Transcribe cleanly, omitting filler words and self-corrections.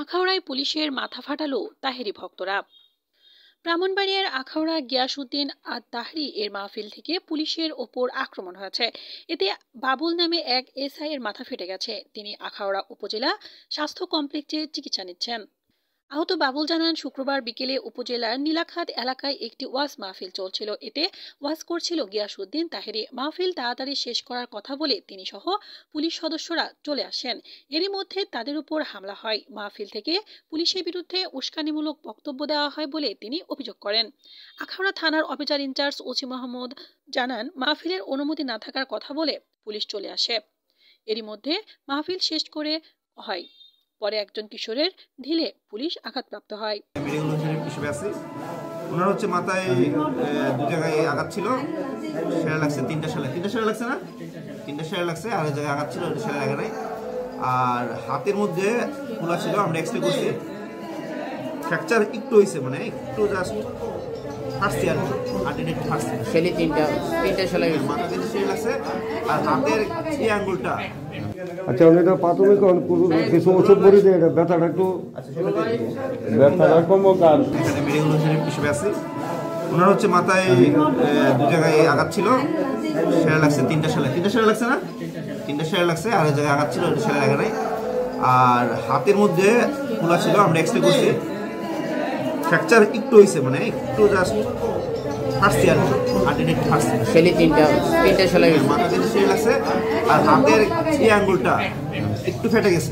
আখাউড়ায় পুলিশের মাথা ফাটালো তাহেরি ভক্তরা। ব্রাহ্মণবাড়িয়ার আখাউড়া গিয়াসউদ্দিন আর তাহরি এর মাহফিল থেকে পুলিশের ওপর আক্রমণ হয়েছে। এতে বাবুল নামে এক এসআই এর মাথা ফেটে গেছে। তিনি আখাউড়া উপজেলা স্বাস্থ্য কমপ্লেক্সে চিকিৎসা নিচ্ছেন। আহত বাবুল জানান, শুক্রবার বিকেলে উপজেলার নীলাখাত এলাকায় একটি ওয়াজ মাহফিল চলছিল। এতে ওয়াজ করছিল গিয়াসউদ্দিন তাহেরি। মাহফিল তাড়াতাড়ি শেষ করার কথা বলে তিনি সহ পুলিশ সদস্যরা চলে আসেন। এরই মধ্যে তাদের উপর হামলা হয়। মাহফিল থেকে পুলিশের বিরুদ্ধে উস্কানিমূলক বক্তব্য দেওয়া হয় বলে তিনি অভিযোগ করেন। আখাউড়া থানার অফিসার ইনচার্জ ওসি মোহাম্মদ জানান, মাহফিলের অনুমতি না থাকার কথা বলে পুলিশ চলে আসে। এরই মধ্যে মাহফিল শেষ করে হয়। পরে একজন কিশোরের ঢিলে পুলিশ আঘাতপ্রাপ্ত হয়। ওনার হচ্ছে মাথায় দু জায়গায় আঘাত ছিল, সেরা লাগছে তিনটা সেরা লাগছে না, তিনটা সেরা লাগছে, আর জায়গায় আঘাত ছিল ওটা সেরা লাগে নাই। আর হাতের মধ্যে খোলা ছিল, আমরা এক্সরে করছি, ফ্র্যাকচার একটু হয়েছে, মানে একটু জাস্ট ফার্স্ট ইয়ার তিনটা সেরা মাথা তিনটা সেরা লাগছে, আর হাতের এই আঙ্গুলটা। আচ্ছা, এটা প্রাথমিক কিছু ওষুধ বলি যে এটা ব্যথাটা একটু ব্যথাটা কমো। কার এখানে মেডিকেল হিসেবে আছে। ওনার হচ্ছে মাথায় দু জায়গায় আঘাত ছিল, সেরা লাগছে তিনটা সেরা লাগছে না, তিনটা সেরা লাগছে, আর জায়গায় আঘাত ছিল ওটা সেরা লাগে নাই। আর হাতের মধ্যে খোলা ছিল, আমরা এক্সরে করছি, ফ্র্যাকচার একটু হয়েছে, মানে একটু জাস্ট ফার্স্ট ইয়ার তিনটা সেরা মাথা তিনটা সেরা লাগছে, আর হাতের এই আঙ্গুলটা একটু ফেটে গেছে।